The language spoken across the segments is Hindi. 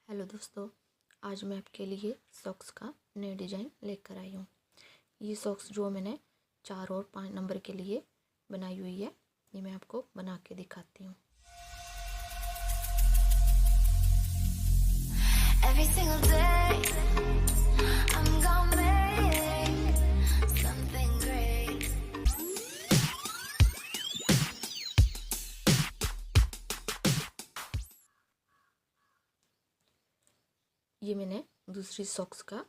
हेलो दोस्तों, आज मैं आपके लिए सॉक्स का नया डिज़ाइन लेकर आई हूँ। ये सॉक्स जो मैंने 4 और 5 नंबर के लिए बनाई हुई है, ये मैं आपको बना के दिखाती हूँ। Every single day, I'm gonna make something great. ये मैंने दूसरी सॉक्स का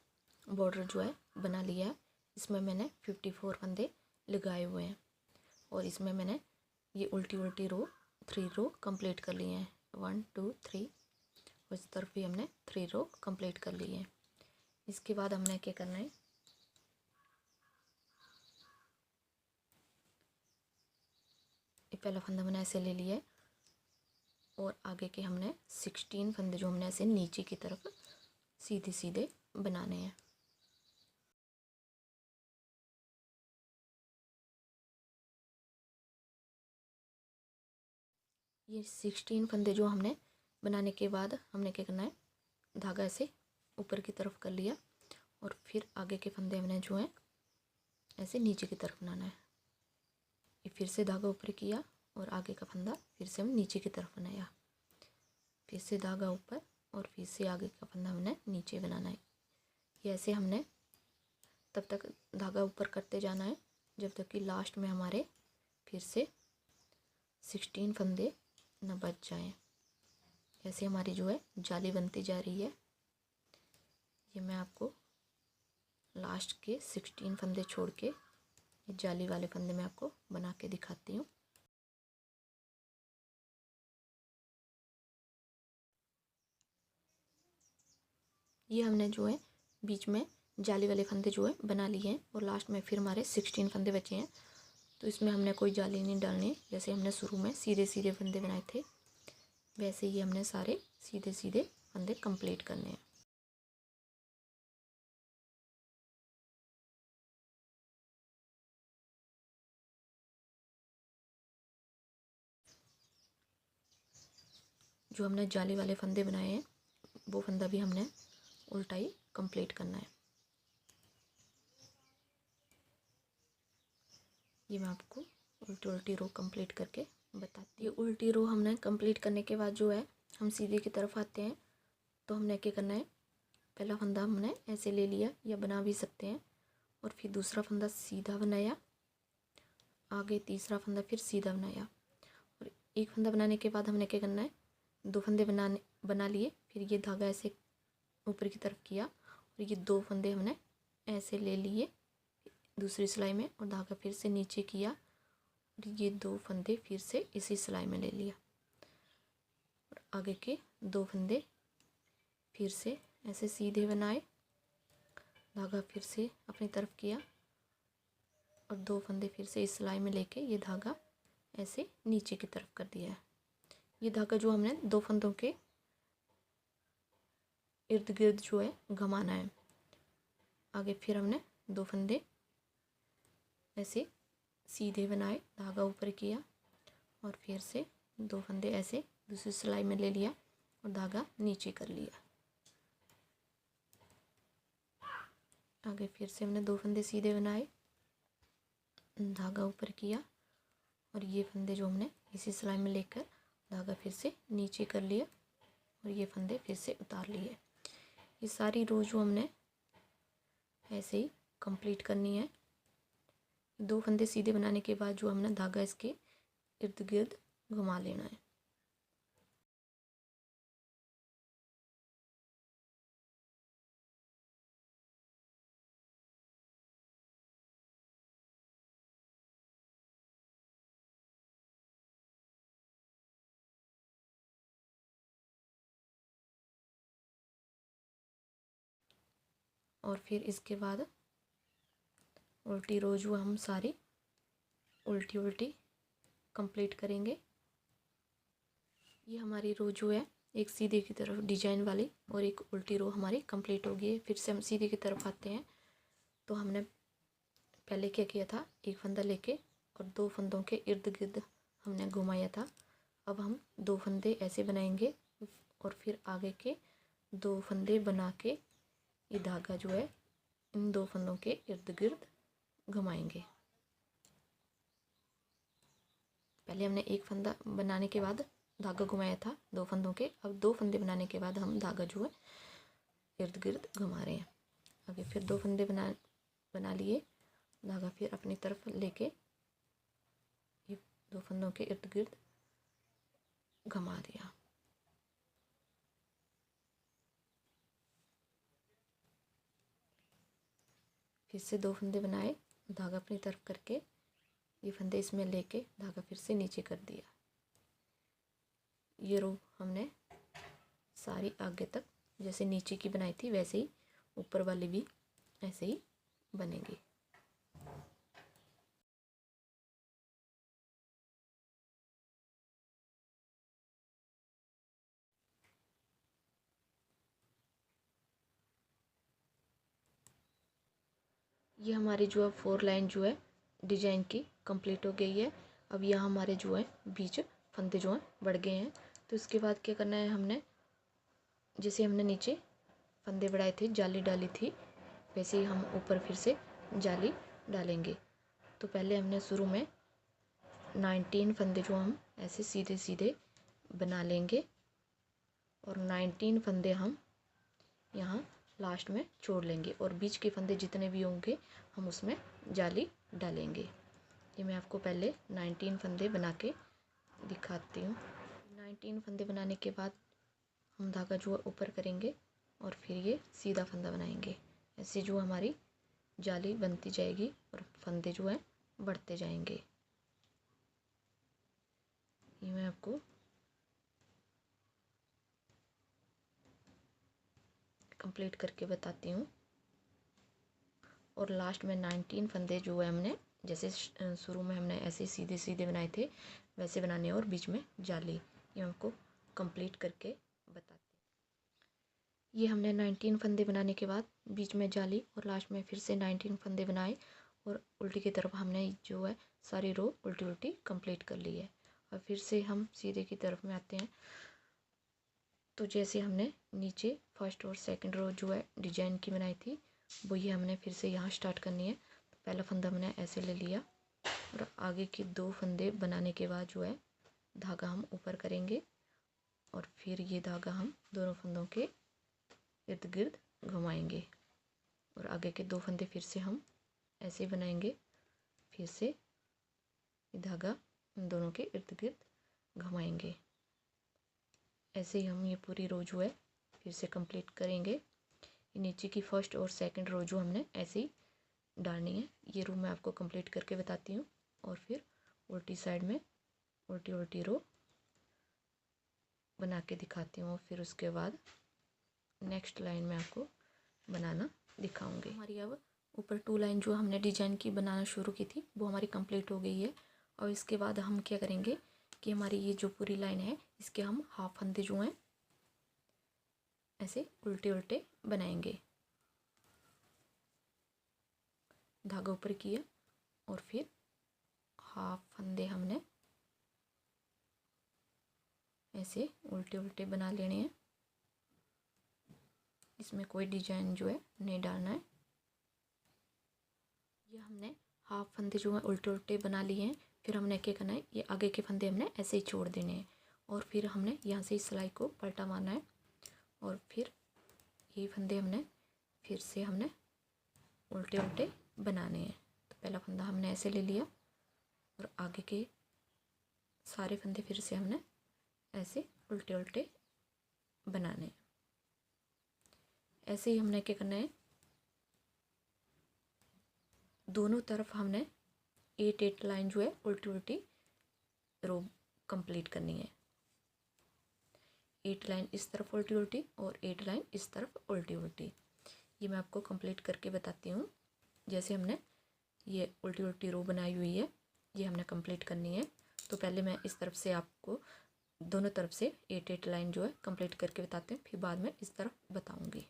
बॉर्डर जो है बना लिया है। इसमें मैंने 54 फंदे लगाए हुए हैं और इसमें मैंने ये उल्टी रो 3 रो कंप्लीट कर लिए हैं। 1 2 3 और इस तरफ भी हमने 3 रो कंप्लीट कर लिए हैं। इसके बाद हमने क्या करना है, ये पहला फंदा मैंने ऐसे ले लिया है और आगे के हमने 16 फंदे जो हमने ऐसे नीचे की तरफ सीधे सीधे बनाने हैं। ये 16 फंदे जो हमने बनाने के बाद हमने क्या करना है, धागा ऐसे ऊपर की तरफ कर लिया और फिर आगे के फंदे हमने जो हैं ऐसे नीचे की तरफ बनाना है। ये फिर से धागा ऊपर किया और आगे का फंदा फिर से हम नीचे की तरफ बनाया, फिर से धागा ऊपर और फिर से आगे का फंदा हमने नीचे बनाना है। ये ऐसे हमने तब तक धागा ऊपर करते जाना है जब तक कि लास्ट में हमारे फिर से 16 फंदे न बच जाएं। ऐसे हमारी जो है जाली बनती जा रही है। ये मैं आपको लास्ट के 16 फंदे छोड़ के ये जाली वाले फंदे मैं आपको बना के दिखाती हूँ। ये हमने जो है बीच में जाली वाले फंदे जो है बना लिए हैं और लास्ट में फिर हमारे 16 फंदे बचे हैं, तो इसमें हमने कोई जाली नहीं डालनी। जैसे हमने शुरू में सीधे सीधे फंदे बनाए थे वैसे ही हमने सारे सीधे सीधे फंदे कंप्लीट करने हैं। जो हमने जाली वाले फंदे बनाए हैं वो फंदा भी हमने उल्टा ही कंप्लीट करना है। ये मैं आपको उल्टी रो कंप्लीट करके बताती हूँ। उल्टी रो हमने कंप्लीट करने के बाद जो है हम सीधे की तरफ आते हैं, तो हमने क्या करना है, पहला फंदा हमने ऐसे ले लिया या बना भी सकते हैं और फिर दूसरा फंदा सीधा बनाया, आगे तीसरा फंदा फिर सीधा बनाया और एक फंदा बनाने के बाद हमने क्या करना है, 2 फंदे बना लिए, फिर ये धागा ऐसे ऊपर की तरफ किया और ये 2 फंदे हमने ऐसे ले लिए दूसरी सिलाई में और धागा फिर से नीचे किया और ये 2 फंदे फिर से इसी सिलाई में ले लिया और आगे के 2 फंदे फिर से ऐसे सीधे बनाए, धागा फिर से अपनी तरफ किया और 2 फंदे फिर से इस सिलाई में लेके ये धागा ऐसे नीचे की तरफ कर दिया है। ये धागा जो हमने 2 फंदों के इर्द गिर्द जो है घुमाना है। आगे फिर हमने 2 फंदे ऐसे सीधे बनाए, धागा ऊपर किया और फिर से 2 फंदे ऐसे दूसरी सिलाई में ले लिया और धागा नीचे कर लिया। आगे फिर से हमने 2 फंदे सीधे बनाए, धागा ऊपर किया और ये फंदे जो हमने इसी सिलाई में लेकर धागा फिर से नीचे कर लिया और ये फंदे फिर से उतार लिए। ये सारी रो जो हमने ऐसे ही कंप्लीट करनी है। 2 फंदे सीधे बनाने के बाद जो हमने धागा इसके इर्द गिर्द घुमा लेना है। और फिर इसके बाद उल्टी रो जो हम सारी उल्टी कंप्लीट करेंगे। ये हमारी रो जो है एक सीधे की तरफ डिजाइन वाली और एक उल्टी रो हमारी कंप्लीट हो गई है। फिर से हम सीधे की तरफ आते हैं, तो हमने पहले क्या किया था, एक फंदा लेके और 2 फंदों के इर्द गिर्द हमने घुमाया था। अब हम 2 फंदे ऐसे बनाएंगे और फिर आगे के 2 फंदे बना के ये धागा जो है इन 2 फंदों के इर्द गिर्द घुमाएंगे। पहले हमने एक फंदा बनाने के बाद धागा घुमाया था 2 फंदों के, अब 2 फंदे बनाने के बाद हम धागा जो है इर्द गिर्द घुमा रहे हैं। आगे फिर 2 फंदे बना लिए, धागा फिर अपनी तरफ लेके ये 2 फंदों के इर्द गिर्द घुमा दिया। फिर से 2 फंदे बनाए, धागा अपनी तरफ करके ये फंदे इसमें लेके धागा फिर से नीचे कर दिया। ये रो हमने सारी आगे तक जैसे नीचे की बनाई थी वैसे ही ऊपर वाली भी ऐसे ही बनेगी। ये हमारी जो है 4 लाइन जो है डिजाइन की कंप्लीट हो गई है। अब यहाँ हमारे जो है बीच फंदे जो हैं बढ़ गए हैं। तो इसके बाद क्या करना है, हमने जैसे हमने नीचे फंदे बढ़ाए थे, जाली डाली थी, वैसे ही हम ऊपर फिर से जाली डालेंगे। तो पहले हमने शुरू में 19 फंदे जो हम ऐसे सीधे सीधे बना लेंगे और 19 फंदे हम यहाँ लास्ट में छोड़ लेंगे और बीच के फंदे जितने भी होंगे हम उसमें जाली डालेंगे। ये मैं आपको पहले 19 फंदे बना के दिखाती हूँ। 19 फंदे बनाने के बाद हम धागा जो है ऊपर करेंगे और फिर ये सीधा फंदा बनाएंगे। ऐसे जो हमारी जाली बनती जाएगी और फंदे जो है बढ़ते जाएंगे। ये मैं आपको कंप्लीट करके बताती हूँ। और लास्ट में 19 फंदे जो है हमने जैसे शुरू में हमने ऐसे सीधे सीधे बनाए थे वैसे बनाने और बीच में जाली, ये आपको कंप्लीट करके बताती हूँ। ये हमने 19 फंदे बनाने के बाद बीच में जाली और लास्ट में फिर से 19 फंदे बनाए और उल्टी की तरफ हमने जो है सारी रो उल्टी उल्टी कंप्लीट कर ली है। और फिर से हम सीधे की तरफ में आते हैं। तो जैसे हमने नीचे फर्स्ट और सेकंड रो जो है डिजाइन की बनाई थी वो ये हमने फिर से यहाँ स्टार्ट करनी है। तो पहला फंदा हमने ऐसे ले लिया और आगे के 2 फंदे बनाने के बाद जो है धागा हम ऊपर करेंगे और फिर ये धागा हम दोनों फंदों के इर्द गिर्द घुमाएंगे और आगे के 2 फंदे फिर से हम ऐसे बनाएंगे। फिर से ये धागा इन दोनों के इर्द गिर्द घुमाएंगे। ऐसे ही हम ये पूरी रो जो है फिर से कंप्लीट करेंगे। नीचे की फर्स्ट और सेकंड रो जो हमने ऐसे ही डालनी है। ये रो मैं आपको कंप्लीट करके बताती हूँ और फिर उल्टी साइड में उल्टी उल्टी रो बना के दिखाती हूँ। फिर उसके बाद नेक्स्ट लाइन में आपको बनाना दिखाऊंगी। हमारी अब ऊपर 2 लाइन जो हमने डिजाइन की बनाना शुरू की थी वो हमारी कंप्लीट हो गई है। और इसके बाद हम क्या करेंगे कि हमारी ये जो पूरी लाइन है इसके हम हाफ फंदे जो हैं ऐसे उल्टे उल्टे बनाएंगे। धागा ऊपर किया और फिर हाफ फंदे हमने ऐसे उल्टे उल्टे बना लेने हैं। इसमें कोई डिजाइन जो है नहीं डालना है। ये हमने हाफ फंदे जो है उल्टे उल्टे बना लिए हैं। फिर हमने क्या करना है, ये आगे के फंदे हमने ऐसे ही छोड़ देने हैं और फिर हमने यहाँ से इस सिलाई को पलटा मारना है और फिर ये फंदे हमने फिर से हमने उल्टे उल्टे बनाने हैं। तो पहला फंदा हमने ऐसे ले लिया और आगे के सारे फंदे फिर से हमने ऐसे उल्टे उल्टे बनाने हैं। ऐसे ही हमने क्या करना है, दोनों तरफ हमने 8 लाइन जो है उल्टी उल्टी रो कंप्लीट करनी है। 8 लाइन इस तरफ उल्टी उल्टी और 8 लाइन इस तरफ उल्टी उल्टी। ये मैं आपको कंप्लीट करके बताती हूँ। जैसे हमने ये उल्टी उल्टी रो बनाई हुई है ये हमने कंप्लीट करनी है। तो पहले मैं इस तरफ से आपको दोनों तरफ से 8 लाइन जो है कंप्लीट करके बताते हैं, फिर बाद में इस तरफ बताऊँगी।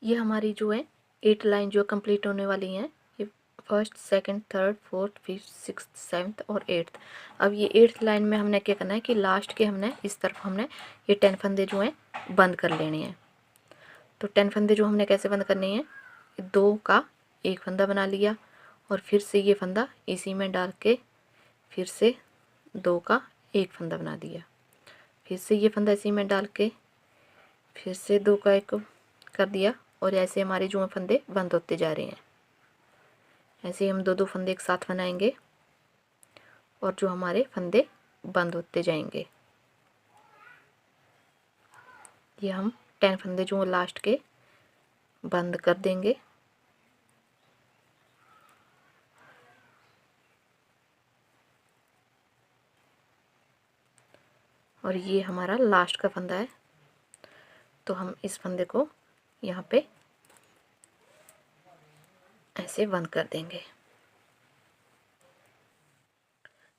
ये हमारी जो है 8 लाइन जो कंप्लीट होने वाली हैं। ये first, second, third, fourth, fifth, sixth, seventh और एट्थ। अब ये एट्थ लाइन में हमने क्या करना है कि लास्ट के हमने इस तरफ हमने ये 10 फंदे जो हैं बंद कर लेने हैं। तो 10 फंदे जो हमने कैसे बंद करने हैं, 2 का एक फंदा बना लिया और फिर से ये फंदा इसी में डाल के फिर से 2 का एक फंदा बना दिया, फिर से ये फंदा इसी में डाल के फिर से 2 का एक कर दिया और ऐसे हमारे जो फंदे बंद होते जा रहे हैं। ऐसे ही हम 2-2 फंदे एक साथ बनाएंगे और जो हमारे फंदे बंद होते जाएंगे। ये हम 10 फंदे जो लास्ट के बंद कर देंगे। और ये हमारा लास्ट का फंदा है, तो हम इस फंदे को यहाँ पे ऐसे बंद कर देंगे।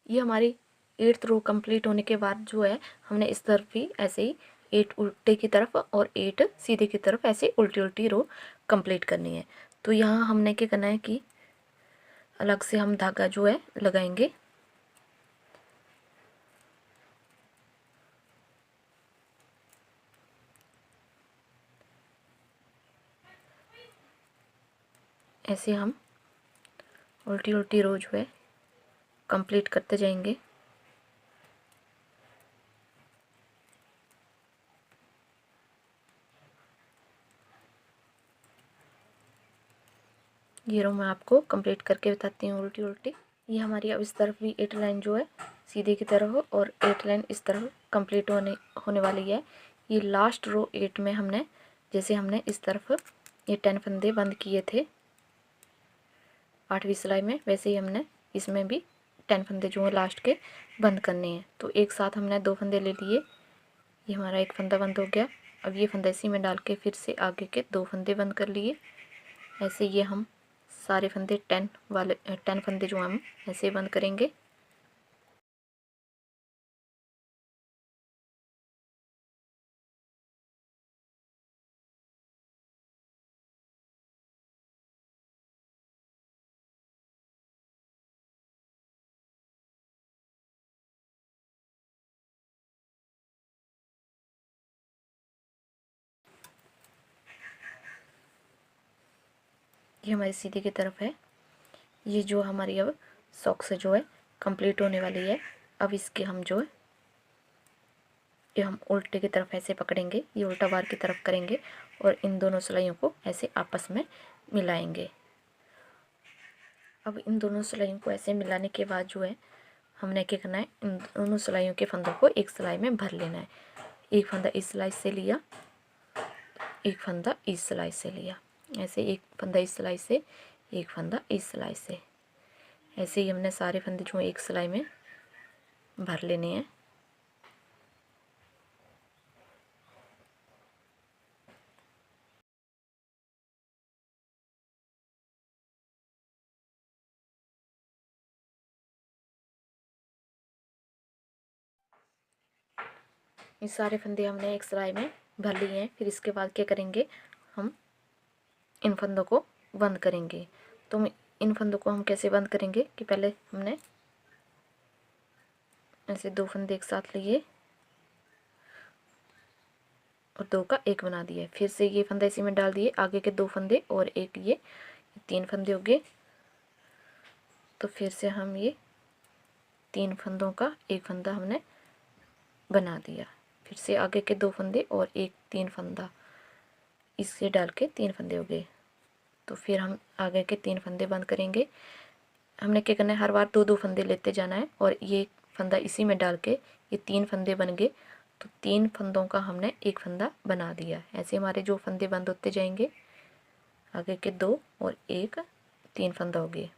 ये हमारी 8th रो कंप्लीट होने के बाद जो है हमने इस तरफ भी ऐसे ही 8 उल्टे की तरफ और 8 सीधे की तरफ ऐसे उल्टी उल्टी रो कंप्लीट करनी है। तो यहाँ हमने क्या करना है कि अलग से हम धागा जो है लगाएंगे। ऐसे हम उल्टी उल्टी रो जो है कंप्लीट करते जाएंगे। ये रो मैं आपको कंप्लीट करके बताती हूँ उल्टी उल्टी। ये हमारी अब इस तरफ भी 8 लाइन जो है सीधे की तरफ और 8 लाइन इस तरफ कंप्लीट होने वाली है। ये लास्ट रो 8 में हमने जैसे हमने इस तरफ ये 10 फंदे बंद किए थे 8वीं सिलाई में, वैसे ही हमने इसमें भी 10 फंदे जो है लास्ट के बंद करने हैं। तो एक साथ हमने 2 फंदे ले लिए, ये हमारा एक फंदा बंद हो गया। अब ये फंदा इसी में डाल के फिर से आगे के 2 फंदे बंद कर लिए। ऐसे ये हम सारे फंदे 10 फंदे जो हम ऐसे बंद करेंगे। ये हमारी सीधे की तरफ है। ये जो हमारी अब सॉक्स जो है कंप्लीट होने वाली है। अब इसके हम जो है ये हम उल्टे की तरफ ऐसे पकड़ेंगे, ये उल्टा बार की तरफ करेंगे और इन दोनों सिलाइयों को ऐसे आपस में मिलाएंगे। अब इन दोनों सिलाइयों को ऐसे मिलाने के बाद जो है हमने क्या करना है, इन दोनों सिलाइयों के फंदों को एक सिलाई में भर लेना है। एक फंदा इस सिलाई से लिया, एक फंदा इस सिलाई से लिया, ऐसे एक फंदा इस सिलाई से, एक फंदा इस सिलाई से। ऐसे ही हमने सारे फंदे जो एक सिलाई में भर लेने हैं। ये सारे फंदे हमने एक सिलाई में भर लिए हैं। फिर इसके बाद क्या करेंगे, हम इन फंदों को बंद करेंगे। तो इन फंदों को हम कैसे बंद करेंगे कि पहले हमने ऐसे 2 फंदे एक साथ लिए और 2 का एक बना दिया, फिर से ये फंदा इसी में डाल दिए, आगे के 2 फंदे और एक ये 3 फंदे हो गए। तो फिर से हम ये 3 फंदों का एक फंदा हमने बना दिया, फिर से आगे के 2 फंदे और एक 3 फंदा इससे डाल के 3 फंदे हो गए। तो फिर हम आगे के 3 फंदे बंद करेंगे। हमने क्या करना है, हर बार 2-2 फंदे लेते जाना है और ये फंदा इसी में डाल के ये 3 फंदे बन गए। तो 3 फंदों का हमने एक फंदा बना दिया। ऐसे हमारे जो फंदे बंद होते जाएंगे, आगे के 2 और एक 3 फंदा हो गए।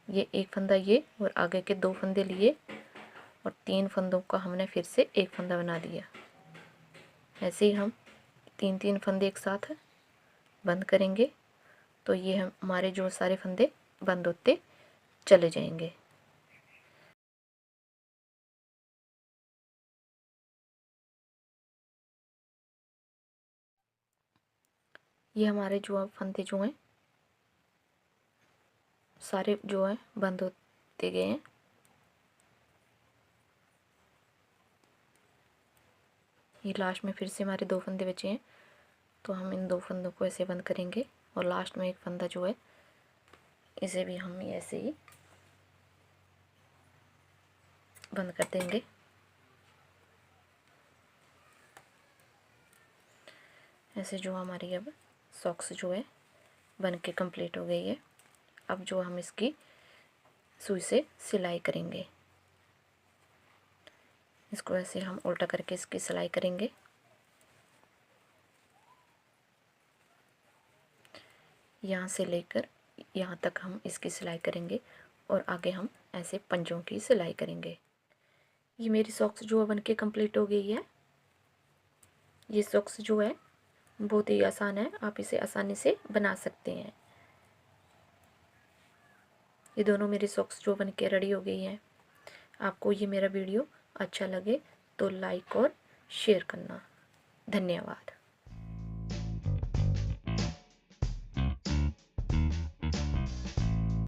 ये एक फंदा ये और आगे के 2 फंदे लिए और 3 फंदों का हमने फिर से एक फंदा बना दिया। ऐसे ही हम 3-3 फंदे एक साथ बंद करेंगे। तो ये हमारे जो सारे फंदे बंद होते चले जाएंगे। ये हमारे जो अब फंदे जो हैं सारे जो है बंद होते गए हैं। ये लास्ट में फिर से हमारे 2 फंदे बचे हैं, तो हम इन 2 फंदों को ऐसे बंद करेंगे और लास्ट में एक फंदा जो है इसे भी हम ऐसे ही बंद कर देंगे। ऐसे जो हमारी अब सॉक्स जो है बन के कंप्लीट हो गई है। अब जो हम इसकी सुई से सिलाई करेंगे, इसको ऐसे हम उल्टा करके इसकी सिलाई करेंगे। यहाँ से लेकर यहाँ तक हम इसकी सिलाई करेंगे और आगे हम ऐसे पंजों की सिलाई करेंगे। ये मेरी सॉक्स जो है बन के कंप्लीट हो गई है। ये सॉक्स जो है बहुत ही आसान है, आप इसे आसानी से बना सकते हैं। ये दोनों मेरी सॉक्स जो बन के रेडी हो गई हैं। आपको ये मेरा वीडियो अच्छा लगे तो लाइक और शेयर करना। धन्यवाद।